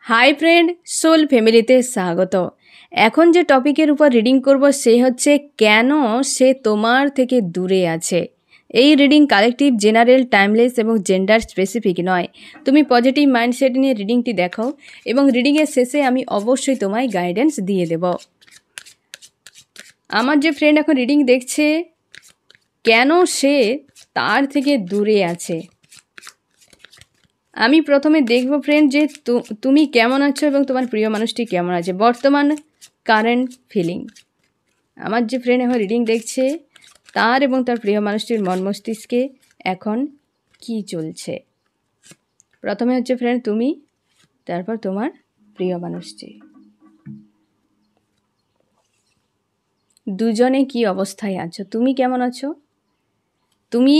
Hi friend, soul ফ্যামিলিতে স্বাগত। এখন যে টপিকের উপর রিডিং করব সে হচ্ছে কেন সে তোমার থেকে দূরে আছে। এই রিডিং কালেকটিভ, জেনারেল, টাইমলেস এবং জেন্ডার স্পেসিফিক নয়। তুমি পজিটিভ মাইন্ডসেট নিয়ে রিডিংটি দেখো এবং রিডিংয়ের শেষে আমি অবশ্যই তোমায় গাইডেন্স দিয়ে দেব। আমার যে ফ্রেন্ড এখন রিডিং দেখছে, কেন সে তার থেকে দূরে আছে, আমি প্রথমে দেখব ফ্রেন্ড যে তুমি কেমন আছো এবং তোমার প্রিয় মানুষটি কেমন আছে, বর্তমান কারেন্ট ফিলিং। আমার যে ফ্রেন্ড এখন রিডিং দেখছে, তার এবং তার প্রিয় মানুষটির মন মস্তিষ্কে এখন কি চলছে। প্রথমে হচ্ছে ফ্রেন্ড তুমি, তারপর তোমার প্রিয় মানুষটি। দুজনে কি অবস্থায় আছো, তুমি কেমন আছো? তুমি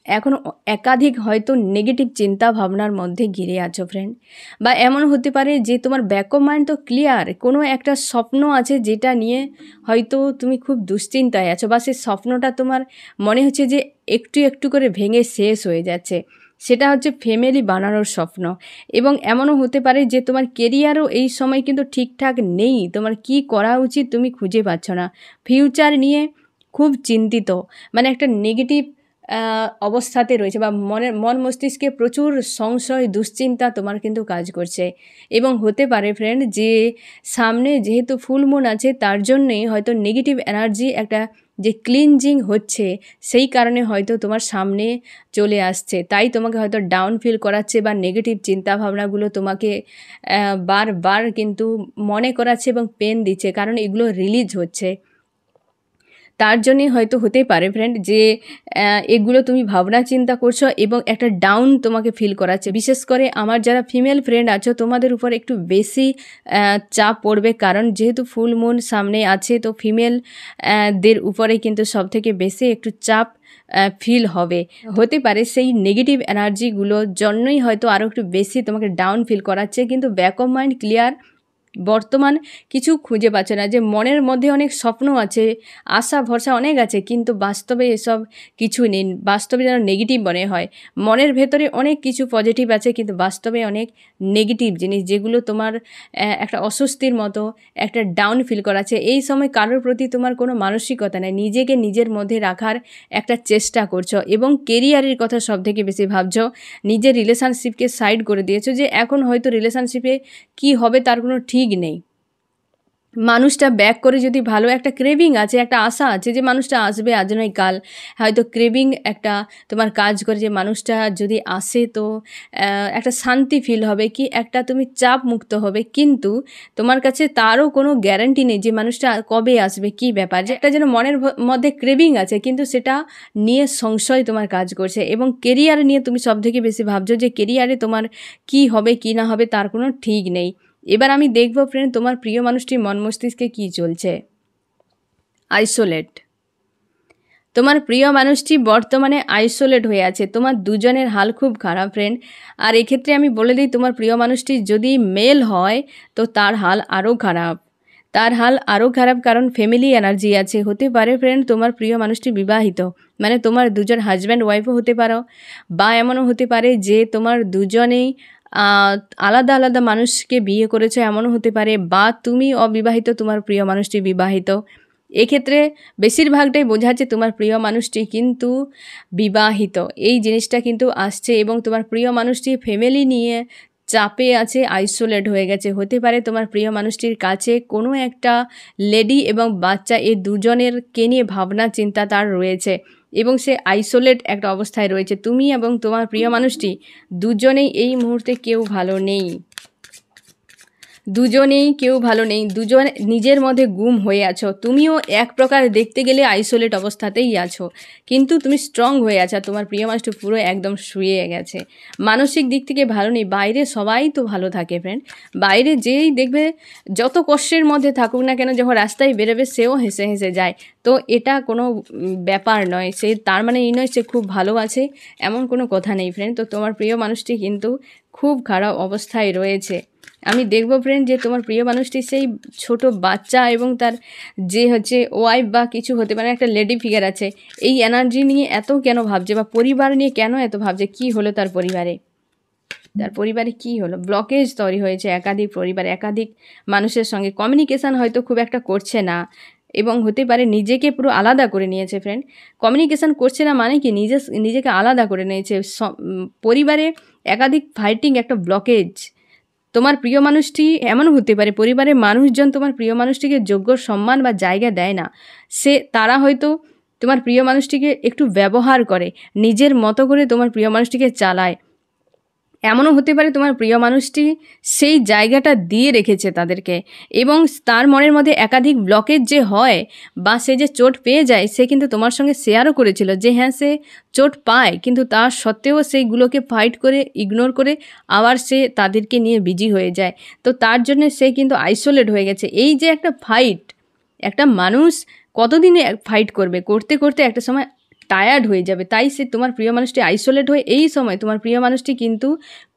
এখন একাধিক হয়তো নেগেটিভ চিন্তা ভাবনার মধ্যে ঘিরে আছো ফ্রেন্ড, বা এমন হতে পারে যে তোমার ব্যাক অফ মাইন্ড তো ক্লিয়ার, কোনো একটা স্বপ্ন আছে যেটা নিয়ে হয়তো তুমি খুব দুশ্চিন্তায় আছো, বা সেই স্বপ্নটা তোমার মনে হচ্ছে যে একটু একটু করে ভেঙে শেষ হয়ে যাচ্ছে। সেটা হচ্ছে ফ্যামিলি বানানোর স্বপ্ন। এবং এমনও হতে পারে যে তোমার কেরিয়ারও এই সময় কিন্তু ঠিকঠাক নেই, তোমার কি করা উচিত তুমি খুঁজে পাচ্ছ না, ফিউচার নিয়ে খুব চিন্তিত, মানে একটা নেগেটিভ অবস্থাতে রয়েছে, বা মন মস্তিষ্কে প্রচুর সংশয়, দুশ্চিন্তা তোমার কিন্তু কাজ করছে। এবং হতে পারে ফ্রেন্ড যে সামনে যেহেতু ফুল মুন আছে, তার জন্যে হয়তো নেগেটিভ এনার্জি একটা যে ক্লিনজিং হচ্ছে, সেই কারণে হয়তো তোমার সামনে চলে আসছে, তাই তোমাকে হয়তো ডাউন ফিল করাচ্ছে, বা নেগেটিভ চিন্তাভাবনাগুলো তোমাকে বারবার কিন্তু মনে করাচ্ছে এবং পেন দিচ্ছে, কারণ এগুলো রিলিজ হচ্ছে। তার জন্যে হয়তো হতে পারে ফ্রেন্ড যে এগুলো তুমি ভাবনা চিন্তা করছো এবং একটা ডাউন তোমাকে ফিল করাচ্ছে। বিশেষ করে আমার যারা ফিমেল ফ্রেন্ড আছো, তোমাদের উপর একটু বেশি চাপ পড়বে, কারণ যেহেতু ফুল মুন সামনে আছে, তো ফিমেল দের উপরে কিন্তু সব থেকে বেশি একটু চাপ ফিল হবে। হতে পারে সেই নেগেটিভ এনার্জিগুলোর জন্যই হয়তো আরও একটু বেশি তোমাকে ডাউন ফিল করাচ্ছে, কিন্তু ব্যাক অফ মাইন্ড ক্লিয়ার, বর্তমান কিছু খুঁজে পাচ্ছে না। যে মনের মধ্যে অনেক স্বপ্ন আছে, আশা ভরসা অনেক আছে, কিন্তু বাস্তবে এসব কিছু নেই, বাস্তবে যেন নেগেটিভ মনে হয়। মনের ভেতরে অনেক কিছু পজিটিভ আছে, কিন্তু বাস্তবে অনেক নেগেটিভ জিনিস, যেগুলো তোমার একটা অস্বস্তির মতো, একটা ডাউন ফিল করাচ্ছে। এই সময় কারোর প্রতি তোমার কোনো মানসিকতা নেই, নিজেকে নিজের মধ্যে রাখার একটা চেষ্টা করছো এবং কেরিয়ারের কথা সব থেকে বেশি ভাবছো। নিজের রিলেশনশিপকে সাইড করে দিয়েছো, যে এখন হয়তো রিলেশনশিপে কি হবে তার কোনো ঠিক নেই। মানুষটা ব্যাক করে যদি ভালো একটা ক্রেভিং আছে, একটা আশা আছে যে মানুষটা আসবে আজ নয় কাল, হয়তো ক্রেভিং একটা তোমার কাজ করে যে মানুষটা যদি আসে তো একটা শান্তি ফিল হবে, কি একটা তুমি চাপ মুক্ত হবে, কিন্তু তোমার কাছে তারও কোনো গ্যারান্টি নেই যে মানুষটা কবে আসবে, কি ব্যাপার, যে একটা যেন মনের মধ্যে ক্রেভিং আছে, কিন্তু সেটা নিয়ে সংশয় তোমার কাজ করছে। এবং কেরিয়ার নিয়ে তুমি সব থেকে বেশি ভাবছো যে কেরিয়ারে তোমার কি হবে কি না হবে তার কোনো ঠিক নেই। এবার আমি দেখব ফ্রেন্ড তোমার প্রিয় মানুষটির মন মস্তিষ্কে কী চলছে। আইসোলেট। তোমার প্রিয় মানুষটি বর্তমানে আইসোলেট হয়ে আছে, তোমার দুজনের হাল খুব খারাপ ফ্রেন্ড। আর এক্ষেত্রে আমি বলে দিই, তোমার প্রিয় মানুষটি যদি মেল হয় তো তার হাল আরও খারাপ, তার হাল আরও খারাপ, কারণ ফ্যামিলি এনার্জি আছে। হতে পারে ফ্রেন্ড তোমার প্রিয় মানুষটি বিবাহিত, মানে তোমার দুজন হাজব্যান্ড ওয়াইফও হতে পারো, বা এমনও হতে পারে যে তোমার দুজনেই আলাদা আলাদা মানুষকে বিয়ে করেছো, এমনও হতে পারে, বা তুমি অবিবাহিত, তোমার প্রিয় মানুষটি বিবাহিত। এক্ষেত্রে বেশিরভাগটাই বোঝাচ্ছে তোমার প্রিয় মানুষটি কিন্তু বিবাহিত, এই জিনিসটা কিন্তু আসছে। এবং তোমার প্রিয় মানুষটি ফ্যামিলি নিয়ে চাপে আছে, আইসোলেট হয়ে গেছে। হতে পারে তোমার প্রিয় মানুষটির কাছে কোনো একটা লেডি এবং বাচ্চা, এই দুজনেরকে নিয়ে ভাবনা চিন্তা তার রয়েছে, এবং সে আইসোলেট একটা অবস্থায় রয়েছে। তুমি এবং তোমার প্রিয় মানুষটি দুজনেই এই মুহূর্তে কেউ ভালো নেই, দুজনেই কেউ ভালো নেই, দুজন নিজের মধ্যে গুম হয়ে আছো। তুমিও এক প্রকার দেখতে গেলে আইসোলেট অবস্থাতেই আছো, কিন্তু তুমি স্ট্রং হয়ে আছো। তোমার প্রিয় মানুষটি পুরো একদম শুয়ে গেছে, মানসিক দিক থেকে ভালো নেই। বাইরে সবাই তো ভালো থাকে ফ্রেন্ড, বাইরে যেই দেখবে যত কষ্টের মধ্যে থাকুক না কেন, যখন রাস্তায় বেরোবে সেও হেসে হেসে যায়, তো এটা কোনো ব্যাপার নয়। সে তার মানে এই নয় সে খুব ভালো আছে, এমন কোনো কথা নেই ফ্রেন্ড। তো তোমার প্রিয় মানুষটি কিন্তু খুব খারাপ অবস্থায় রয়েছে। আমি দেখব ফ্রেন্ড যে তোমার প্রিয় মানুষটি সেই ছোট বাচ্চা এবং তার যে হচ্ছে ওয়াইফ বা কিছু হতে পারে, একটা লেডি ফিগার আছে, এই এনার্জি নিয়ে এত কেন ভাবছে, বা পরিবার নিয়ে কেন এত ভাবছে, কি হলো তার পরিবারে। তার পরিবারে কি হলো, ব্লকেজ তৈরি হয়েছে একাধিক পরিবার, একাধিক মানুষের সঙ্গে কমিউনিকেশান হয়তো খুব একটা করছে না, এবং হতে পারে নিজেকে পুরো আলাদা করে নিয়েছে ফ্রেন্ড। কমিউনিকেশান করছে না মানে কি, নিজেকে আলাদা করে নিয়েছে। পরিবারে একাধিক ফাইটিং, একটা ব্লকেজ। তোমার প্রিয় মানুষটি এমনও হতে পারে পরিবারের মানুষজন তোমার প্রিয় মানুষটিকে যোগ্য সম্মান বা জায়গা দেয় না। তারা হয়তো তোমার প্রিয় মানুষটিকে একটু ব্যবহার করে, নিজের মতো করে তোমার প্রিয় মানুষটিকে চালায়। এমনও হতে পারে তোমার প্রিয় মানুষটি সেই জায়গাটা দিয়ে রেখেছে তাদেরকে, এবং তার মনের মধ্যে একাধিক ব্লকেজ যে হয় বা সে যে চোট পেয়ে যায়, সে কিন্তু তোমার সঙ্গে শেয়ারও করেছিল যে হ্যাঁ সে চোট পায়, কিন্তু তা সত্ত্বেও সেইগুলোকে ফাইট করে, ইগনোর করে আবার সে তাদেরকে নিয়ে বিজি হয়ে যায়। তো তার জন্য সে কিন্তু আইসোলেট হয়ে গেছে। এই যে একটা ফাইট, একটা মানুষ কতদিনে ফাইট করবে, করতে করতে একটা সময় টায়ার্ড হয়ে যাবে। তাই সে তোমার প্রিয় মানুষটি আইসোলেট হয়ে, এই সময় তোমার প্রিয় মানুষটি কিন্তু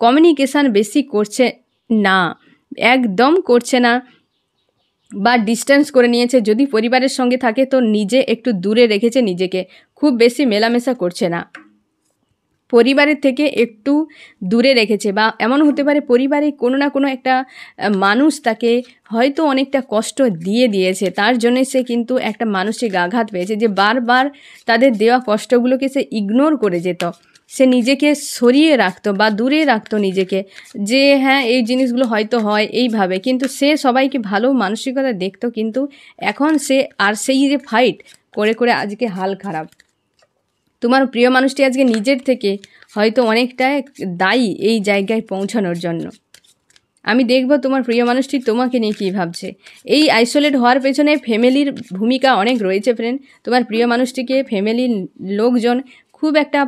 কমিউনিকেশান বেশি করছে না, একদম করছে না, বা ডিস্টেন্স করে নিয়েছে। যদি পরিবারের সঙ্গে থাকে তো নিজে একটু দূরে রেখেছে নিজেকে, খুব বেশি মেলামেশা করছে না, পরিবারের থেকে একটু দূরে রেখেছে। বা এমন হতে পারে পরিবারে কোনো না কোনো একটা মানুষ তাকে হয়তো অনেকটা কষ্ট দিয়েছে, তার জন্যে সে কিন্তু একটা মানসিক আঘাত পেয়েছে, যে বারবার তাদের দেওয়া কষ্টগুলোকে সে ইগনোর করে যেত, সে নিজেকে সরিয়ে রাখতো বা দূরে রাখতো নিজেকে, যে হ্যাঁ এই জিনিসগুলো হয়তো হয় এইভাবে, কিন্তু সে সবাইকে ভালো মানসিকতা দেখতো। কিন্তু এখন সে আর সেই যে ফাইট করে করে আজকে হাল খারাপ। তোমার প্রিয় মানুষটি আজকে নিজের থেকে হয়তো অনেকটা দায়ী এই জায়গায় পৌঁছানোর জন্য। আমি দেখব তোমার প্রিয় মানুষটি তোমাকে নিয়ে কী ভাবছে। এই আইসোলেট হওয়ার পেছনে ফ্যামিলির ভূমিকা অনেক রয়েছে ফ্রেন্ড। তোমার প্রিয় মানুষটিকে ফ্যামিলির লোকজন খুব একটা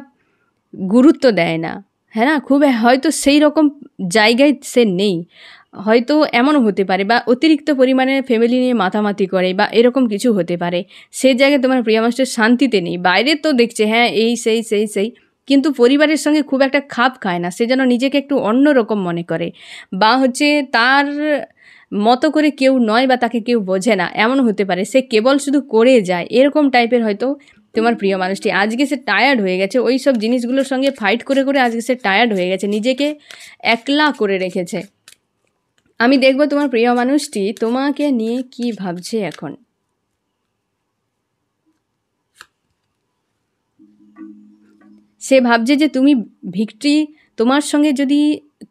গুরুত্ব দেয় না, হ্যাঁ না, খুব হয়তো সেই রকম জায়গায় সে নেই, হয়তো এমনও হতে পারে, বা অতিরিক্ত পরিমাণে ফ্যামিলি নিয়ে মাতামাতি করে, বা এরকম কিছু হতে পারে। সেই জায়গায় তোমার প্রিয় মানুষটার শান্তিতে নেই। বাইরে তো দেখছে হ্যাঁ এই সেই, কিন্তু পরিবারের সঙ্গে খুব একটা খাপ খায় না, সে যেন নিজেকে একটু অন্য রকম মনে করে, বা হচ্ছে তার মতো করে কেউ নয়, বা তাকে কেউ বোঝে না, এমন হতে পারে। সে কেবল শুধু করে যায়, এরকম টাইপের হয়তো তোমার প্রিয় মানুষটি। আজকে সে টায়ার্ড হয়ে গেছে, ওই সব জিনিসগুলোর সঙ্গে ফাইট করে করে আজকে সে টায়ার্ড হয়ে গেছে, নিজেকে একলা করে রেখেছে। আমি দেখব তোমার প্রিয় মানুষটি তোমাকে নিয়ে কি ভাবছে এখন। সে ভাবছে যে তুমি ভিক্টরি তোমার সঙ্গে যদি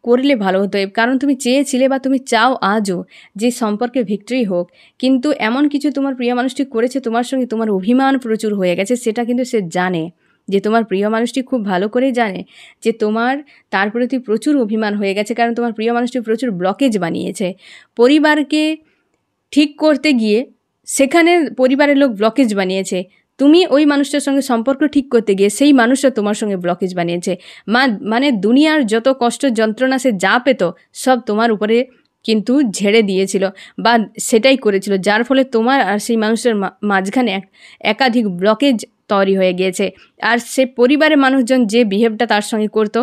করলে ভালো হতো, কারণ তুমি চেয়েছিলে বা তুমি চাও আজও যে সম্পর্কে ভিক্টরি হোক, কিন্তু এমন কিছু তোমার প্রিয় মানুষটি করেছে তোমার সঙ্গে, তোমার অভিমান প্রচুর হয়ে গেছে, সেটা কিন্তু সে জানে, যে তোমার প্রিয় মানুষটি খুব ভালো করে জানে যে তোমার তার প্রতি প্রচুর অভিমান হয়ে গেছে, কারণ তোমার প্রিয় মানুষটি প্রচুর ব্লকেজ বানিয়েছে। পরিবারকে ঠিক করতে গিয়ে সেখানে পরিবারের লোক ব্লকেজ বানিয়েছে, তুমি ওই মানুষটার সঙ্গে সম্পর্ক ঠিক করতে গিয়ে সেই মানুষটা তোমার সঙ্গে ব্লকেজ বানিয়েছে। মানে দুনিয়ার যত কষ্ট যন্ত্রণা সে যা পেত সব তোমার উপরে কিন্তু ঝেড়ে দিয়েছিল, বা সেটাই করেছিল, যার ফলে তোমার আর সেই মানুষের মাঝখানে একাধিক ব্লকেজ তৈরি হয়ে গিয়েছে। আর সে পরিবারের মানুষজন যে বিহেভটা তার সঙ্গে করতো,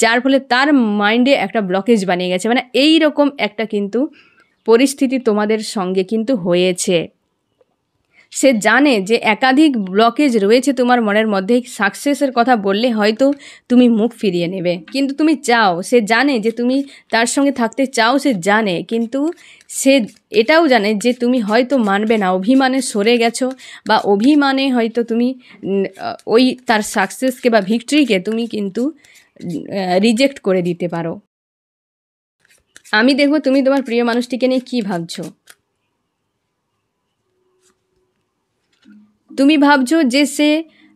যার ফলে তার মাইন্ডে একটা ব্লকেজ বানিয়ে গেছে। মানে এই রকম একটা কিন্তু পরিস্থিতি তোমাদের সঙ্গে কিন্তু হয়েছে। সে জানে যে একাধিক ব্লকেজ রয়েছে তোমার মনের মধ্যে, সাকসেসের কথা বললে হয়তো তুমি মুখ ফিরিয়ে নেবে, কিন্তু তুমি চাও, সে জানে যে তুমি তার সঙ্গে থাকতে চাও, সে জানে, কিন্তু সে এটাও জানে যে তুমি হয়তো মানবে না, অভিমানে সরে গেছো, বা অভিমানে হয়তো তুমি ওই তার সাকসেসকে বা ভিক্টরিকে তুমি কিন্তু রিজেক্ট করে দিতে পারো। আমি দেখব তুমি তোমার প্রিয় মানুষটিকে নিয়ে কী ভাবছো। তুমি ভাবছো যে সে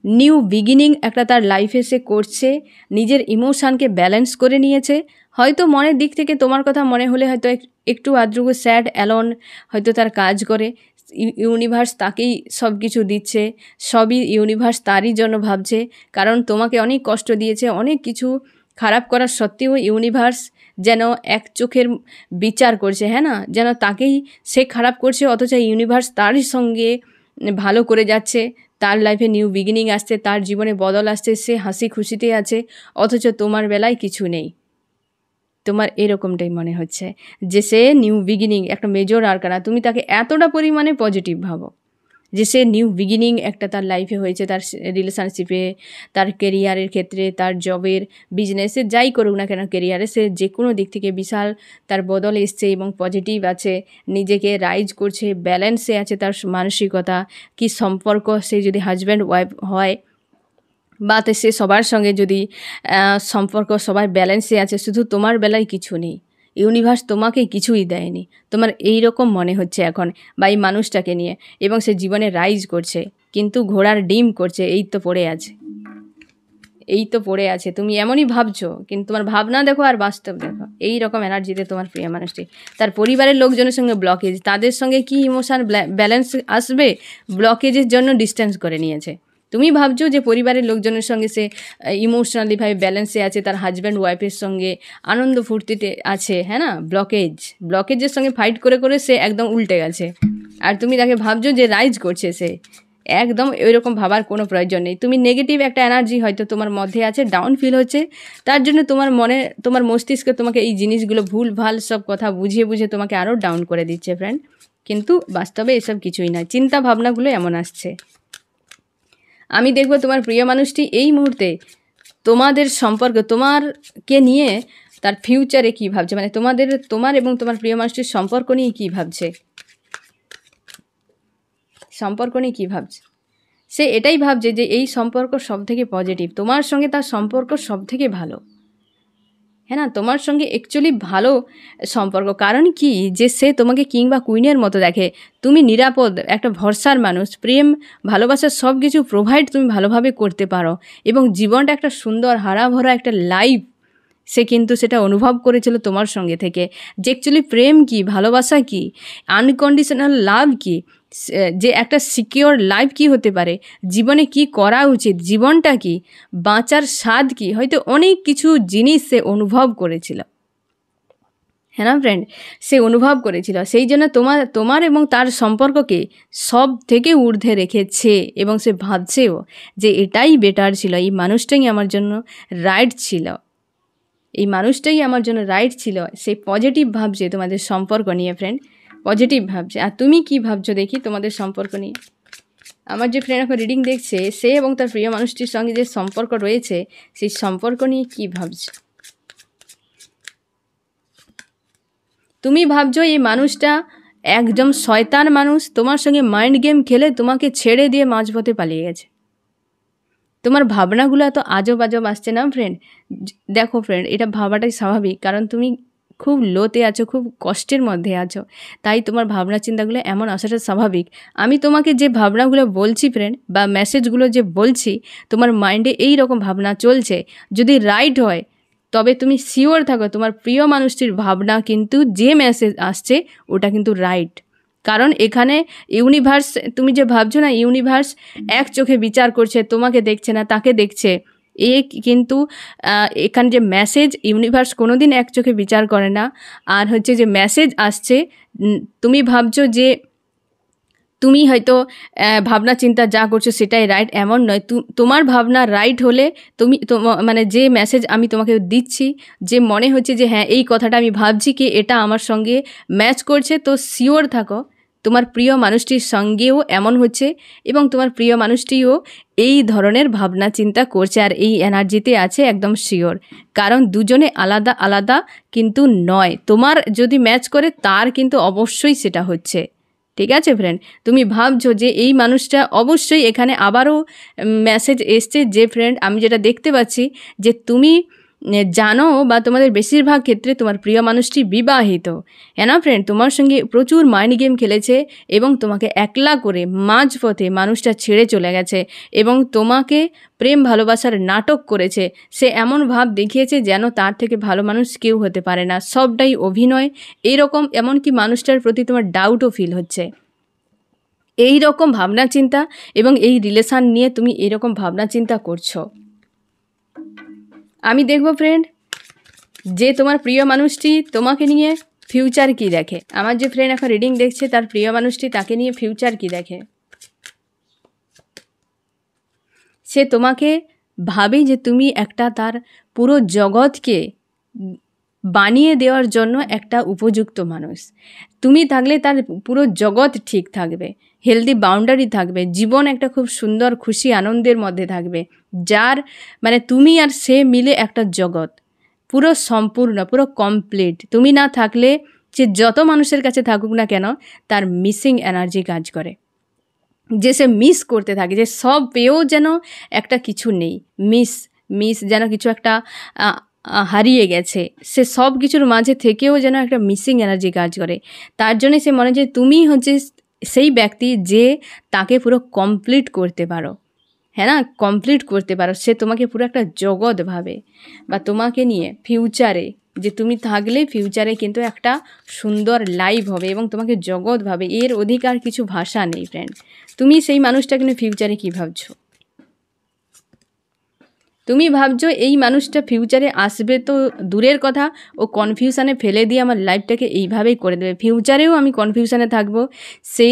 নিউ বিগিনিং একটা তার লাইফে সে করছে, নিজের ইমোশানকে ব্যালেন্স করে নিয়েছে। হয়তো মনের দিক থেকে তোমার কথা মনে হলে হয়তো একটু আদ্রুগু স্যাড অ্যালোন হয়তো তার কাজ করে। ইউনিভার্স তাকেই সব কিছু দিচ্ছে, সবই ইউনিভার্স তারই জন্য ভাবছে, কারণ তোমাকে অনেক কষ্ট দিয়েছে, অনেক কিছু খারাপ করার সত্ত্বেও ইউনিভার্স যেন এক চোখের বিচার করছে, হ্যাঁ না, যেন তাকেই সে খারাপ করছে, অথচ ইউনিভার্স তারই সঙ্গে ভালো করে যাচ্ছে, তার লাইফে নিউ বিগিনিং আসছে, তার জীবনে বদল আসছে, সে হাসি খুশিতে আছে, অথচ তোমার বেলায় কিছু নেই। তোমার এরকমটাই মনে হচ্ছে যে সে নিউ বিগিনিং একটা মেজর আরকানা, তুমি তাকে এতটা পরিমাণে পজিটিভ ভাবো যে সে নিউ বিগিনিং একটা তার লাইফে হয়েছে, তার রিলেশনশিপে, তার কেরিয়ারের ক্ষেত্রে, তার জবের, বিজনেসে, যাই করুক না কেন কেরিয়ারে, সে যে কোনো দিক থেকে বিশাল তার বদল এসছে এবং পজিটিভ আছে, নিজেকে রাইজ করছে, ব্যালেন্সে আছে তার মানসিকতা, কি সম্পর্ক, সে যদি হাজব্যান্ড ওয়াইফ হয় বা সে সবার সঙ্গে যদি সম্পর্ক সবার ব্যালেন্সে আছে, শুধু তোমার বেলায় কিছু নেই, ইউনিভার্স তোমাকে কিছুই দেয়নি, তোমার এই রকম মনে হচ্ছে এখন বা এই মানুষটাকে নিয়ে, এবং সে জীবনে রাইজ করছে, কিন্তু ঘোড়ার ডিম করছে, এই তো পড়ে আছে, এই তো পড়ে আছে। তুমি এমনই ভাবছো, কিন্তু তোমার ভাবনা দেখো আর বাস্তব দেখো, এই রকম এনার্জিতে তোমার প্রিয় মানুষটি। তার পরিবারের লোকজনের সঙ্গে ব্লকেজ, তাদের সঙ্গে কি ইমোশন ব্যালেন্স আসবে, ব্লকেজের জন্য ডিস্টেন্স করে নিয়েছে। তুমি ভাবছো যে পরিবারের লোকজনের সঙ্গে সে ইমোশনালিভাবে ব্যালেন্সে আছে, তার হাজব্যান্ড ওয়াইফের সঙ্গে আনন্দ ফুর্তিতে আছে, হ্যাঁ না, ব্লকেজের সঙ্গে ফাইট করে করে সে একদম উল্টে গেছে, আর তুমি তাকে ভাবছো যে রাইজ করছে সে। একদম ওইরকম ভাবার কোনো প্রয়োজন নেই। তুমি নেগেটিভ একটা এনার্জি হয়তো তোমার মধ্যে আছে, ডাউন ফিল হচ্ছে, তার জন্য তোমার মনে, তোমার মস্তিষ্কে তোমাকে এই জিনিসগুলো ভুল ভাল সব কথা বুঝিয়ে বুঝিয়ে তোমাকে আরও ডাউন করে দিচ্ছে ফ্রেন্ড, কিন্তু বাস্তবে এসব কিছুই নয়, চিন্তা ভাবনাগুলো এমন আসছে। আমি দেখবো তোমার প্রিয় মানুষটি এই মুহূর্তে তোমাদের সম্পর্ক, তোমারকে নিয়ে তার ফিউচারে কী ভাবছে, মানে তোমার এবং তোমার প্রিয় মানুষটির সম্পর্ক নিয়ে কী ভাবছে, সম্পর্ক নিয়ে কী ভাবছে। সে এটাই ভাবছে যে এই সম্পর্ক সবথেকে পজিটিভ, তোমার সঙ্গে তার সম্পর্ক সবথেকে ভালো, হ্যাঁ না, তোমার সঙ্গে অ্যাকচুয়ালি ভালো সম্পর্ক। কারণ কি, যে সে তোমাকে কিং বা কুইনের মতো দেখে, তুমি নিরাপদ, একটা ভরসার মানুষ, প্রেম ভালোবাসা সব কিছু প্রোভাইড তুমি ভালোভাবে করতে পারো, এবং জীবনটা একটা সুন্দর হারাভরা একটা লাইফ সে কিন্তু সেটা অনুভব করেছিল তোমার সঙ্গে থেকে, যে অ্যাকচুয়ালি প্রেম কি, ভালোবাসা কি, আনকন্ডিশনাল লাভ কি, যে একটা সিকিওর লাইফ কি হতে পারে, জীবনে কি করা উচিত, জীবনটা কি, বাঁচার স্বাদ কি, হয়তো অনেক কিছু জিনিস সে অনুভব করেছিল, হ্যাঁ না ফ্রেন্ড, সে অনুভব করেছিল। সেই জন্য তোমার এবং তার সম্পর্ককে সব থেকে ঊর্ধ্বে রেখেছে, এবং সে ভাবছেও যে এটাই বেটার ছিল, এই মানুষটাই আমার জন্য রাইট ছিল, এই মানুষটাই আমার জন্য রাইট ছিল। সে পজিটিভ ভাবছে তোমাদের সম্পর্ক নিয়ে ফ্রেন্ড, পজিটিভ ভাবছে। আর তুমি কি ভাবছো দেখি তোমাদের সম্পর্ক নিয়ে। আমার যে ফ্রেন্ড এখন রিডিং দেখছে, সে এবং তার প্রিয় মানুষটির সঙ্গে যে সম্পর্ক রয়েছে, সেই সম্পর্ক নিয়ে কি ভাবছে। তুমি ভাবছো এই মানুষটা একদম শয়তান মানুষ, তোমার সঙ্গে মাইন্ড গেম খেলে তোমাকে ছেড়ে দিয়ে মাঝপথে পালিয়ে গেছে। তোমার ভাবনাগুলো এত আজব আজব আসছে না ফ্রেন্ড। দেখো ফ্রেন্ড, এটা ভাবাটাই স্বাভাবিক, কারণ তুমি খুব লোতে আছো, খুব কষ্টের মধ্যে আছো, তাই তোমার ভাবনা চিন্তাগুলো এমন আসাটা স্বাভাবিক। আমি তোমাকে যে ভাবনাগুলো বলছি ফ্রেন্ড, বা মেসেজগুলো যে বলছি, তোমার মাইন্ডে এই রকম ভাবনা চলছে, যদি রাইট হয় তবে তুমি শিওর থাকো তোমার প্রিয় মানুষটির ভাবনা কিন্তু যে মেসেজ আসছে ওটা কিন্তু রাইট। কারণ এখানে ইউনিভার্স, তুমি যে ভাবছো না, ইউনিভার্স এক চোখে বিচার করছে, তোমাকে দেখছে না, তাকে দেখছে। কিন্তু এখানে যে মেসেজ, ইউনিভার্স কোনো দিন এক চোখে বিচার করে না। আর হচ্ছে যে মেসেজ আসছে, তুমি ভাবছো যে তুমি হয়তো ভাবনা চিন্তা যা করছো সেটাই রাইট, এমন নয়। তোমার ভাবনা রাইট হলে তুমি মানে যে মেসেজ আমি তোমাকে দিচ্ছি, যে মনে হচ্ছে যে হ্যাঁ এই কথাটা আমি ভাবছি কি এটা আমার সঙ্গে ম্যাচ করছে, তো শিওর থাকো তোমার প্রিয় মানুষটির সঙ্গেও এমন হচ্ছে, এবং তোমার প্রিয় মানুষটিও এই ধরনের ভাবনা চিন্তা করছে, আর এই এনার্জিতে আছে, একদম শিওর। কারণ দুজনে আলাদা আলাদা কিন্তু নয়, তোমার যদি ম্যাচ করে তার কিন্তু অবশ্যই সেটা হচ্ছে। ঠিক আছে ফ্রেন্ড, তুমি ভাবছো যে এই মানুষটা অবশ্যই, এখানে আবারও মেসেজ এসছে যে ফ্রেন্ড আমি যেটা দেখতে পাচ্ছি, যে তুমি জানো বা তোমাদের বেশিরভাগ ক্ষেত্রে তোমার প্রিয় মানুষটি বিবাহিত, হ্যাঁ না ফ্রেন্ড, তোমার সঙ্গে প্রচুর মাইন্ড গেম খেলেছে এবং তোমাকে একলা করে মাঝপথে মানুষটা ছেড়ে চলে গেছে, এবং তোমাকে প্রেম ভালোবাসার নাটক করেছে। সে এমন ভাব দেখিয়েছে যেন তার থেকে ভালো মানুষ কেউ হতে পারে না, সবটাই অভিনয়, এইরকম। এমনকি মানুষটার প্রতি তোমার ডাউটও ফিল হচ্ছে। এই রকম ভাবনা চিন্তা এবং এই রিলেশান নিয়ে তুমি এরকম ভাবনা চিন্তা করছো। আমি দেখব ফ্রেন্ড যে তোমার প্রিয় মানুষটি তোমাকে নিয়ে ফিউচার কি দেখে। আমার যে ফ্রেন্ড এখন রিডিং দেখছে, তার প্রিয় মানুষটি তাকে নিয়ে ফিউচার কি দেখে। সে তোমাকে ভাবে যে তুমি একটা তার পুরো জগৎকে বানিয়ে দেওয়ার জন্য একটা উপযুক্ত মানুষ। তুমি থাকলে তার পুরো জগৎ ঠিক থাকবে, হেলদি বাউন্ডারি থাকবে, জীবন একটা খুব সুন্দর খুশি আনন্দের মধ্যে থাকবে, যার মানে তুমি আর সে মিলে একটা জগৎ পুরো সম্পূর্ণ, পুরো কমপ্লিট। তুমি না থাকলে যে যত মানুষের কাছে থাকুক না কেন, তার মিসিং এনার্জি কাজ করে, যে সে মিস করতে থাকে, যে সব পেয়েও যেন একটা কিছু নেই, মিস যেন কিছু একটা হারিয়ে গেছে, সে সব কিছুর মাঝে থেকেও যেন একটা মিসিং এনার্জি কাজ করে। তার জন্য সে মনে হয় যে তুমি হচ্ছে সেই ব্যক্তি যে তাকে পুরো কমপ্লিট করতে পারো, হ্যাঁ না, কমপ্লিট করতে পারো। সে তোমাকে পুরো একটা জগৎ ভাবে, বা তোমাকে নিয়ে ফিউচারে যে তুমি থাকলে ফিউচারে কিন্তু একটা সুন্দর লাইফ হবে এবং তোমাকে জগৎ ভাবে। এর অধিকার কিছু ভাষা নেই ফ্রেন্ড। তুমি সেই মানুষটাকে নিয়ে ফিউচারে কী ভাবছো? তুমি ভাবছো এই মানুষটা ফিউচারে আসবে তো দূরের কথা, ও কনফিউশানে ফেলে দিয়ে আমার লাইফটাকে এইভাবেই করে দেবে। ফিউচারেও আমি কনফিউশানে থাকবো। সে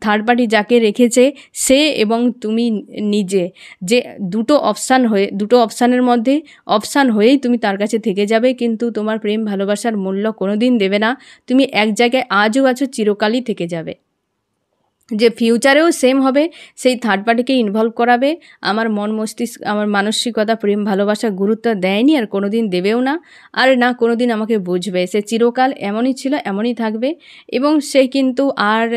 থার্ড পার্টি যাকে রেখেছে, সে এবং তুমি নিজে, যে দুটো অপশানের মধ্যে অপশান হয়েই তুমি তার কাছে থেকে যাবে, কিন্তু তোমার প্রেম ভালোবাসার মূল্য কোনো দিন দেবে না। তুমি এক জায়গায় আজও আছো, চিরকালই থেকে যাবে। যে ফিউচারেও সেম হবে, সেই থার্ড পার্টিকে ইনভলভ করাবে। আমার মন মস্তিষ্ক, আমার মানসিকতা, প্রেম ভালোবাসা গুরুত্ব দেয়নি, আর কোনো দিন দেবেও না, আর না কোনো দিন আমাকে বুঝবে। সে চিরকাল এমনই ছিল, এমনই থাকবে, এবং সে কিন্তু আর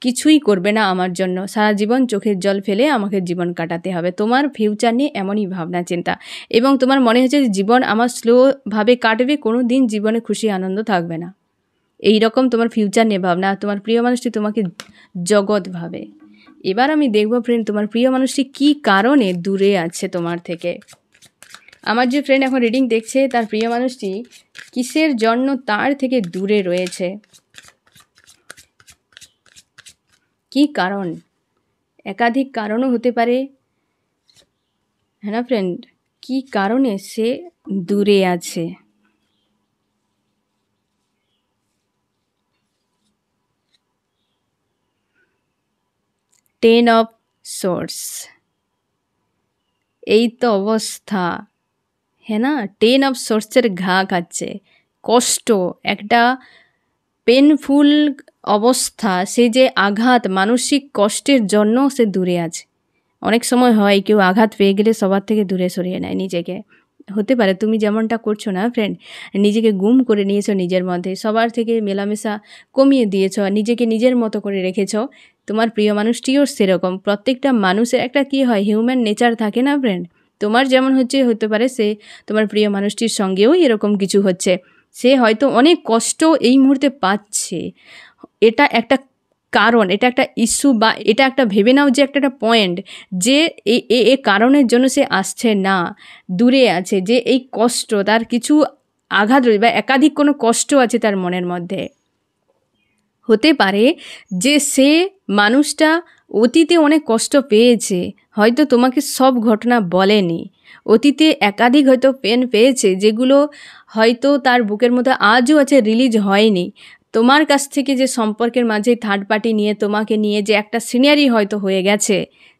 কিছুই করবে না আমার জন্য। সারা জীবন চোখের জল ফেলে আমাকে জীবন কাটাতে হবে। তোমার ফিউচার নিয়ে এমনই ভাবনা চিন্তা, এবং তোমার মনে হচ্ছে জীবন আমার স্লোভাবে কাটবে, কোনো দিন জীবনে খুশি আনন্দ থাকবে না। এই রকম তোমার ফিউচার নিয়ে ভাবনা। তোমার প্রিয় মানুষটি তোমাকে জগৎ ভাবে। এবার আমি দেখবো ফ্রেন্ড, তোমার প্রিয় মানুষটি কী কারণে দূরে আছে তোমার থেকে। আমার যে ফ্রেন্ড এখন রিডিং দেখছে, তার প্রিয় মানুষটি কিসের জন্য তার থেকে দূরে রয়েছে, কি কারণ? একাধিক কারণও হতে পারে, হ্যাঁ না ফ্রেন্ড? কি কারণে সে দূরে আছে? টেন অফ সোর্স, এই তো অবস্থা, হ্যাঁ না? টেন অফ সোর্সের ঘা খাচ্ছে, কষ্ট, একটা পেনফুল অবস্থা, সে যে আঘাত, মানসিক কষ্টের জন্য সে দূরে আছে। অনেক সময় হয় কেউ আঘাত পেয়ে গেলে সবার থেকে দূরে সরিয়ে নেয় নিজেকে। হতে পারে তুমি যেমনটা করছো না ফ্রেন্ড, নিজেকে গুম করে নিয়েছো নিজের মধ্যে, সবার থেকে মেলামেশা কমিয়ে দিয়েছো, নিজেকে নিজের মতো করে রেখেছো। তোমার প্রিয় মানুষটিও সেরকম। প্রত্যেকটা মানুষের একটা কি হয়, হিউম্যান নেচার থাকে না ফ্রেন্ড? তোমার যেমন হতে পারে সে তোমার প্রিয় মানুষটির সঙ্গেও এরকম কিছু হচ্ছে। সে হয়তো অনেক কষ্ট এই মুহূর্তে পাচ্ছে, এটা একটা কারণ, এটা একটা ইস্যু, বা এটা একটা ভেবে নাও যে একটা পয়েন্ট, যে এ কারণের জন্য সে আসছে না, দূরে আছে, যে এই কষ্ট তার কিছু আঘাত রয়েছে, বা একাধিক কোনো কষ্ট আছে তার মনের মধ্যে। হতে পারে যে সে মানুষটা অতীতে অনেক কষ্ট পেয়েছে, হয়তো তোমাকে সব ঘটনা বলেনি, অতীতে একাধিক হয়তো পেন পেয়েছে, যেগুলো হয়তো তার বুকের মধ্যে আজও আছে, রিলিজ হয়নি। তোমার কাছ থেকে যে সম্পর্কের মাঝে থার্ড পার্টি নিয়ে, তোমাকে নিয়ে যে একটা সিনারি হয়তো হয়ে গেছে,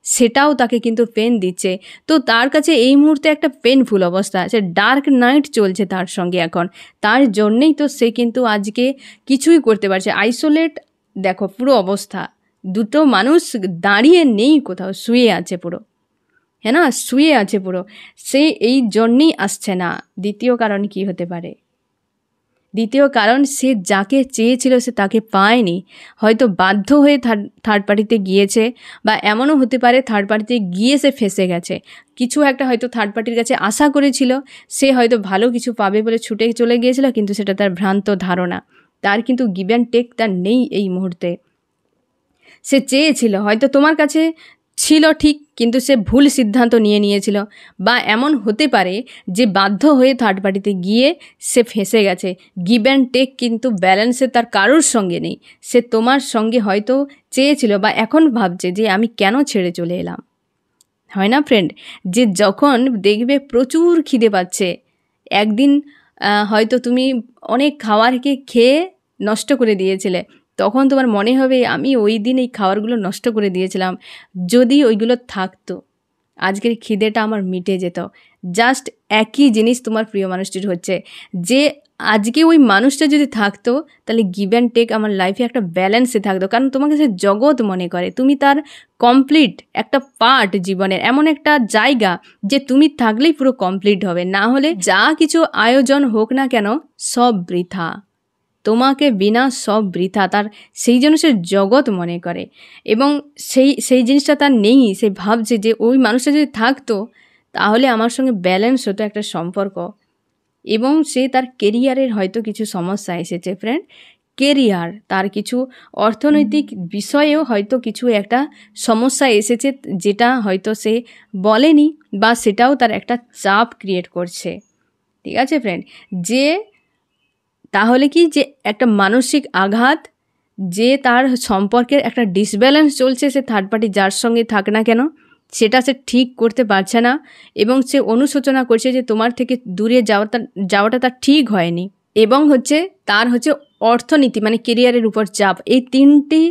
সেটাও তাকে কিন্তু পেন দিচ্ছে। তো তার কাছে এই মুহূর্তে একটা পেনফুল অবস্থা আছে, ডার্ক নাইট চলছে তার সঙ্গে এখন। তার জন্যেই তো সে কিন্তু আজকে কিছুই করতে পারছে, আইসোলেট। দেখো পুরো অবস্থা, দুটো মানুষ দাঁড়িয়ে নেই, কোথাও শুয়ে আছে পুরো, হ্যাঁ না, শুয়ে আছে পুরো। সে এই জন্যেই আসছে না। দ্বিতীয় কারণ কি হতে পারে? দ্বিতীয় কারণ, সে যাকে চেয়েছিল সে তাকে পায়নি, হয়তো বাধ্য হয়ে থার্ড পার্টিতে গিয়েছে, বা এমনও হতে পারে থার্ড পার্টিতে গিয়ে সে ফেঁসে গেছে। কিছু একটা হয়তো থার্ড পার্টির কাছে আশা করেছিল, সে হয়তো ভালো কিছু পাবে বলে ছুটে চলে গিয়েছিল, কিন্তু সেটা তার ভ্রান্ত ধারণা। তার কিন্তু গিভ অ্যান্ড টেক তার নেই এই মুহূর্তে। সে চেয়েছিল, হয়তো তোমার কাছে ছিল ঠিক, কিন্তু সে ভুল সিদ্ধান্ত নিয়েছিল, বা এমন হতে পারে যে বাধ্য হয়ে থার্ড পার্টিতে গিয়ে সে ফেঁসে গেছে। গিভ অ্যান্ড টেক কিন্তু ব্যালেন্সে তার কারোর সঙ্গে নেই। সে তোমার সঙ্গে হয়তো চেয়েছিল, বা এখন ভাবছে যে আমি কেন ছেড়ে চলে এলাম। হয় না ফ্রেন্ড, যে যখন দেখবে প্রচুর খিদে পাচ্ছে, একদিন হয়তো তুমি অনেক খাবারকে খেয়ে নষ্ট করে দিয়েছিলে, তখন তোমার মনে হবে আমি ওই দিন এই খাবারগুলো নষ্ট করে দিয়েছিলাম, যদি ওইগুলো থাকতো আজকের খিদেটা আমার মিটে যেত। জাস্ট একই জিনিস তোমার প্রিয় মানুষটির হচ্ছে, যে আজকে ওই মানুষটা যদি থাকতো তাহলে গিভ অ্যান্ড টেক আমার লাইফে একটা ব্যালেন্সে থাকতো, কারণ তোমাকে সে জগৎ মনে করে, তুমি তার কমপ্লিট একটা পার্ট জীবনের, এমন একটা জায়গা যে তুমি থাকলেই পুরো কমপ্লিট হবে, না হলে যা কিছু আয়োজন হোক না কেন সব বৃথা, তোমাকে বিনা সব বৃথা। তার সেই জন্য সে জগৎ মনে করে, এবং সেই জিনিসটা তার নেই। সে ভাবছে যে ওই মানুষটা যদি থাকতো তাহলে আমার সঙ্গে ব্যালেন্স হতো একটা সম্পর্ক, এবং সে তার কেরিয়ারের হয়তো কিছু সমস্যা এসেছে ফ্রেন্ড, কেরিয়ার তার কিছু অর্থনৈতিক বিষয়েও হয়তো কিছু একটা সমস্যা এসেছে, যেটা হয়তো সে বলেনি, বা সেটাও তার একটা চাপ ক্রিয়েট করছে। ঠিক আছে ফ্রেন্ড, যে তাহলে কি, যে একটা মানসিক আঘাত, যে তার সম্পর্কের একটা ডিসব্যালেন্স চলছে, সে থার্ড পার্টি যার সঙ্গে থাক না কেন সেটা সে ঠিক করতে পারছে না, এবং সে অনুশোচনা করছে যে তোমার থেকে দূরে যাওয়াটা তার ঠিক হয়নি, এবং তার অর্থনীতি মানে কেরিয়ারের উপর চাপ। এই তিনটি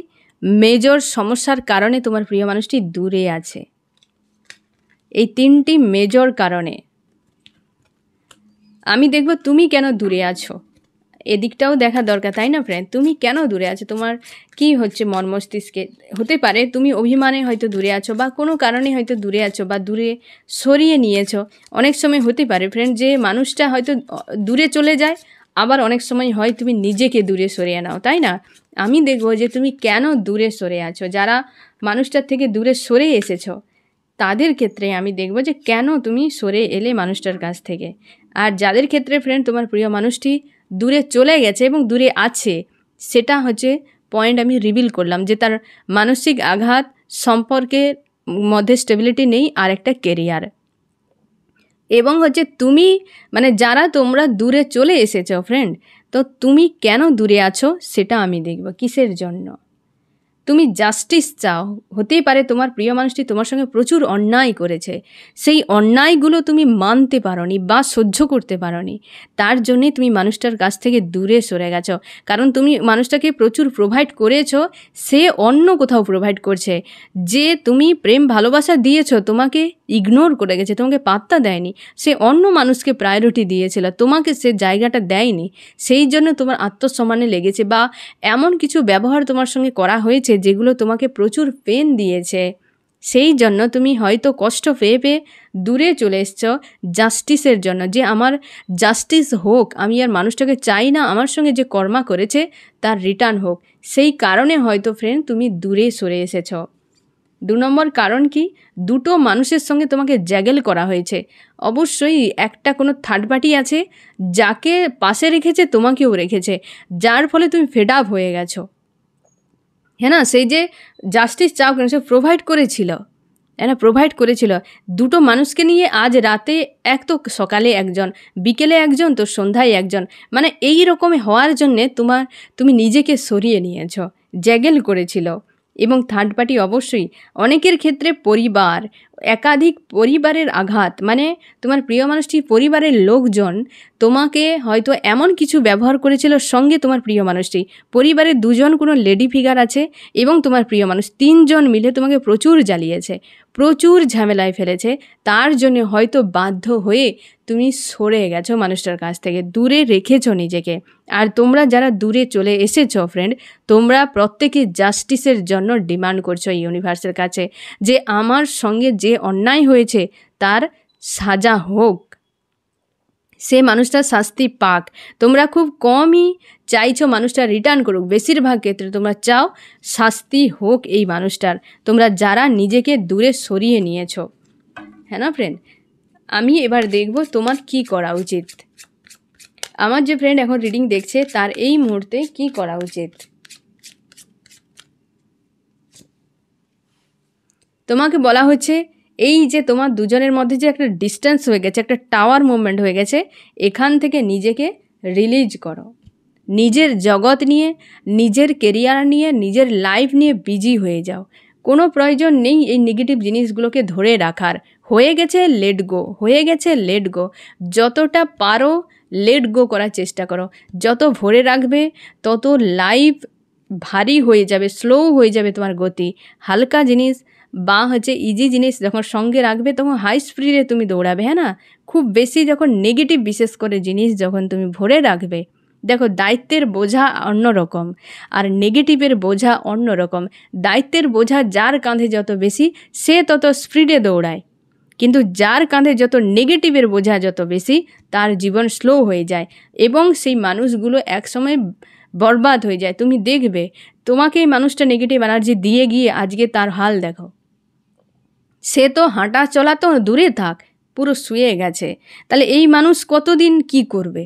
মেজর সমস্যার কারণে তোমার প্রিয় মানুষটি দূরে আছে, এই তিনটি মেজর কারণে। আমি দেখব তুমি কেন দূরে আছো, এদিকটাও দেখা দরকার, তাই না ফ্রেন্ড? তুমি কেন দূরে আছো, তোমার কি হচ্ছে মন মস্তিষ্কে? হতে পারে তুমি অভিমানে হয়তো দূরে আছো, বা কোনো কারণে হয়তো দূরে আছো, বা দূরে সরিয়ে নিয়েছো। অনেক সময় হতে পারে ফ্রেন্ড যে মানুষটা হয়তো দূরে চলে যায়, আবার অনেক সময় হয় তুমি নিজেকে দূরে সরিয়ে নাও, তাই না? আমি দেখব যে তুমি কেন দূরে সরে আছো। যারা মানুষটার থেকে দূরে সরে এসেছো তাদের ক্ষেত্রে আমি দেখব যে কেন তুমি সরে এলে মানুষটার কাছ থেকে। আর যাদের ক্ষেত্রে ফ্রেন্ড তোমার প্রিয় মানুষটি দূরে চলে গেছে এবং দূরে আছে, সেটা পয়েন্ট আমি রিভিল করলাম, যে তার মানসিক আঘাত, সম্পর্কের মধ্যে স্টেবিলিটি নেই, আর একটা কেরিয়ার। এবং তুমি মানে যারা তোমরা দূরে চলে এসেছো ফ্রেন্ড, তো তুমি কেন দূরে আছো সেটা আমি দেখব, কিসের জন্য। তুমি জাস্টিস চাও, হতেই পারে তোমার প্রিয় মানুষটি তোমার সঙ্গে প্রচুর অন্যায় করেছে, সেই অন্যায়গুলো তুমি মানতে পারোনি বা সহ্য করতে পারোনি, তার জন্যে তুমি মানুষটার কাছ থেকে দূরে সরে গেছো। কারণ তুমি মানুষটাকে প্রচুর প্রোভাইড করেছো, সে অন্য কোথাও প্রোভাইড করছে। যে তুমি প্রেম ভালোবাসা দিয়েছো তোমাকে ইগনোর করে গেছে, তোমাকে পাত্তা দেয়নি, সে অন্য মানুষকে প্রায়োরিটি দিয়েছিল, তোমাকে সে জায়গাটা দেয়নি। সেই জন্য তোমার আত্মসম্মানে লেগেছে, বা এমন কিছু ব্যবহার তোমার সঙ্গে করা হয়েছে যেগুলো তোমাকে প্রচুর পেন দিয়েছে। সেই জন্য তুমি হয়তো কষ্ট পেয়ে পেয়ে দূরে চলে এসছো জাস্টিসের জন্য, যে আমার জাস্টিস হোক, আমি আর মানুষটাকে চাই না আমার সঙ্গে যে কর্মা করেছে তার রিটার্ন হোক। সেই কারণে হয়তো ফ্রেন্ড তুমি দূরে সরে এসেছো। 2 নম্বর কারণ কি, দুটো মানুষের সঙ্গে তোমাকে জ্যাগেল করা হয়েছে। অবশ্যই একটা কোনো থার্ড পার্টি আছে যাকে পাশে রেখেছে, তোমাকেও রেখেছে, যার ফলে তুমি ফেড আপ হয়ে গেছো। হ্যাঁ না, সেই যে জাস্টিস চাও কেন, সে প্রোভাইড করেছিল, হ্যাঁ না, প্রোভাইড করেছিল। দুটো মানুষকে নিয়ে আজ রাতে এক, তো সকালে একজন, বিকেলে একজন, তো সন্ধ্যায় একজন, মানে এই রকম হওয়ার জন্যে তুমি নিজেকে সরিয়ে নিয়েছ, জ্যাগেল করেছিল। এবং থার্ড পার্টি অবশ্যই অনেকের ক্ষেত্রে পরিবার, একাধিক পরিবারের আঘাত, মানে তোমার প্রিয় মানুষটি পরিবারের লোকজন তোমাকে হয়তো এমন কিছু ব্যবহার করেছিল, সঙ্গে তোমার প্রিয় মানুষটি, পরিবারের 2 জন কোনো লেডি ফিগার আছে, এবং তোমার প্রিয় মানুষ 3 জন মিলে তোমাকে প্রচুর জ্বালিয়েছে, প্রচুর ঝামেলায় ফেলেছে। তার জন্য হয়তো বাধ্য হয়ে তুমি সরে গেছো মানুষটার কাছ থেকে, দূরে রেখেছো নিজেকে। আর তোমরা যারা দূরে চলে এসেছো ফ্রেন্ড, তোমরা প্রত্যেকে জাস্টিসের জন্য ডিমান্ড করছো ইউনিভার্সের কাছে, যে আমার সঙ্গে যে অন্যায় হয়েছে তার সাজা হোক, সে মানুষটা শাস্তি পাক। তোমরা খুব কমই চাইছো মানুষটা রিটার্ন করুক, বেশিরভাগ ক্ষেত্রে তোমরা চাও শাস্তি হোক এই মানুষটার, তোমরা যারা নিজেকে দূরে সরিয়ে নিয়েছো। হ্যাঁ না ফ্রেন্ড, আমি এবার দেখব তোমার কি করা উচিত। আমার যে ফ্রেন্ড এখন রিডিং দেখছে তার এই মুহূর্তে কি করা উচিত। তোমাকে বলা হচ্ছে এই যে তোমার দুজনের মধ্যে যে একটা ডিস্টেন্স হয়ে গেছে, একটা টাওয়ার মুভমেন্ট হয়ে গেছে, এখান থেকে নিজেকে রিলিজ করো, নিজের জগৎ নিয়ে, নিজের কেরিয়ার নিয়ে, নিজের লাইফ নিয়ে বিজি হয়ে যাও। কোনো প্রয়োজন নেই এই নেগেটিভ জিনিসগুলোকে ধরে রাখার। হয়ে গেছে লেট গো, হয়ে গেছে লেট গো, যতটা পারো লেট গো করার চেষ্টা করো। যত ভরে রাখবে তত লাইফ ভারী হয়ে যাবে, স্লো হয়ে যাবে তোমার গতি। হালকা জিনিস বা হচ্ছে ইজি জিনিস যখন সঙ্গে রাখবে তখন হাই স্পিডে তুমি দৌড়াবে, হ্যাঁ না? খুব বেশি যখন নেগেটিভ বিশেষ করে জিনিস যখন তুমি ভরে রাখবে, দেখো দায়িত্বের বোঝা অন্যরকম আর নেগেটিভের বোঝা অন্যরকম। দায়িত্বের বোঝা যার কাঁধে যত বেশি সে তত স্পিডে দৌড়ায়, কিন্তু যার কাঁধে যত নেগেটিভের বোঝা যত বেশি তার জীবন স্লো হয়ে যায় এবং সেই মানুষগুলো একসময় বরবাদ হয়ে যায়। তুমি দেখবে তোমাকে এই মানুষটা নেগেটিভ এনার্জি দিয়ে গিয়ে আজকে তার হাল দেখো, সে তো হাঁটা চলা তো দূরে থাক, পুরো শুয়ে গেছে। তাহলে এই মানুষ কতদিন কি করবে?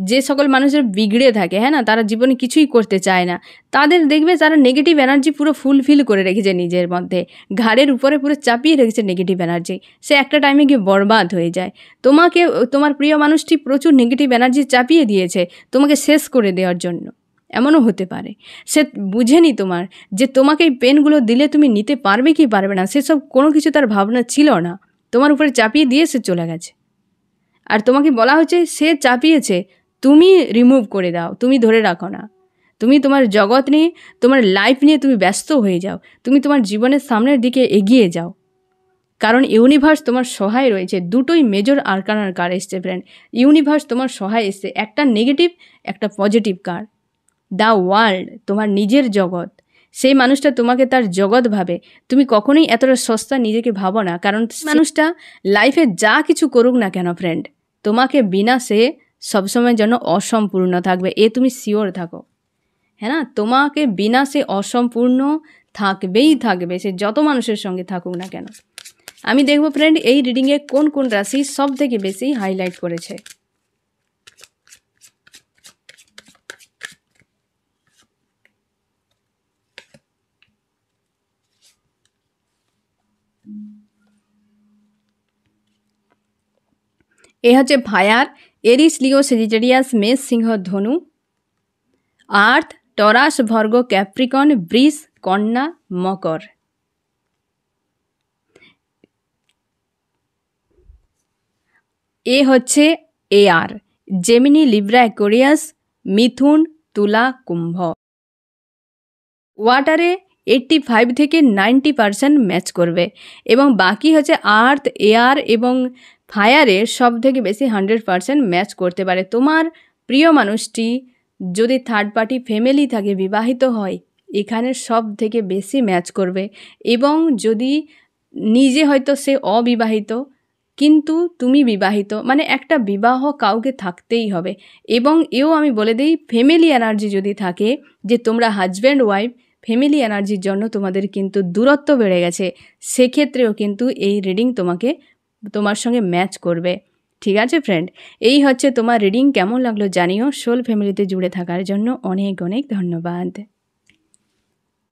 যে সকল মানুষের বিগড়ে থাকে, হ্যাঁ না, তারা জীবনে কিছুই করতে চায় না, তাদের দেখবে তারা নেগেটিভ এনার্জি পুরো ফুলফিল করে রেখেছে নিজের মধ্যে, ঘাড়ের উপরে পুরো চাপিয়ে রেখেছে নেগেটিভ এনার্জি, সে একটা টাইমে গিয়ে বরবাদ হয়ে যায়। তোমাকে তোমার প্রিয় মানুষটি প্রচুর নেগেটিভ এনার্জি চাপিয়ে দিয়েছে তোমাকে শেষ করে দেওয়ার জন্য, এমনও হতে পারে। সে বুঝেনি তোমার যে তোমাকে এই পেনগুলো দিলে তুমি নিতে পারবে কি পারবে না, সেসব কোনো কিছু তার ভাবনা ছিল না, তোমার উপরে চাপিয়ে দিয়ে সে চলে গেছে। আর তোমাকে বলা হচ্ছে সে চাপিয়েছে, তুমি রিমুভ করে দাও, তুমি ধরে রাখো না, তুমি তোমার জগৎ নিয়ে তোমার লাইফ নিয়ে তুমি ব্যস্ত হয়ে যাও, তুমি তোমার জীবনের সামনের দিকে এগিয়ে যাও, কারণ ইউনিভার্স তোমার সহায় রয়েছে। দুটোই মেজর আরকানার কার্ড এসছে ফ্রেন্ড, ইউনিভার্স তোমার সহায় এসছে, একটা নেগেটিভ একটা পজিটিভ কার্ড। দ্য ওয়ার্ল্ড তোমার নিজের জগৎ, সেই মানুষটা তোমাকে তার জগৎ ভাবে, তুমি কখনোই এতটা সস্তা নিজেকে ভাবো না, কারণ মানুষটা লাইফে যা কিছু করুক না কেন ফ্রেন্ড, তোমাকে বিনা সে সবসময় যেন অসম্পূর্ণ থাকবে, এ তুমি শিওর থাকো, হ্যাঁ না? তোমাকে বিনা সে অসম্পূর্ণ থাকবেই থাকবে, সে যত মানুষের সঙ্গে থাকুক না কেন। আমি দেখবো ফ্রেন্ড এই রিডিংয়ে কোন কোন রাশি সব থেকে বেশি হাইলাইট করেছে। এ হচ্ছে ফায়ার, এরিস, লিও, সেজিটেরিয়াস, মেষ, সিংহ, ধনু। আর্থ, টরাস, ভর্গ, ক্যাপ্রিকন, বৃষ, কন্যা, মকর। এ হচ্ছে এয়ার, জেমিনি, লিব্রা, অ্যাকোয়ারিয়াস, মিথুন, তুলা, কুম্ভ। ওয়াটারে 85 থেকে 90% ম্যাচ করবে এবং বাকি হচ্ছে আর্থ, এয়ার এবং ফায়ারের সব থেকে বেশি 100% ম্যাচ করতে পারে। তোমার প্রিয় মানুষটি যদি থার্ড পার্টি ফ্যামিলি থাকে, বিবাহিত হয়, এখানে সব থেকে বেশি ম্যাচ করবে। এবং যদি নিজে হয়তো সে অবিবাহিত কিন্তু তুমি বিবাহিত, মানে একটা বিবাহ কাউকে থাকতেই হবে। এবং এও আমি বলে দিই, ফ্যামিলি এনার্জি যদি থাকে যে তোমরা হাজব্যান্ড ওয়াইফ, ফ্যামিলি এনার্জির জন্য তোমাদের কিন্তু দূরত্ব বেড়ে গেছে, সেক্ষেত্রেও কিন্তু এই রিডিং তোমার সঙ্গে ম্যাচ করবে। ঠিক আছে ফ্রেন্ড, এই হচ্ছে তোমার রিডিং। কেমন লাগলো জানিও। সোল ফ্যামিলিতে জুড়ে থাকার জন্য অনেক অনেক ধন্যবাদ।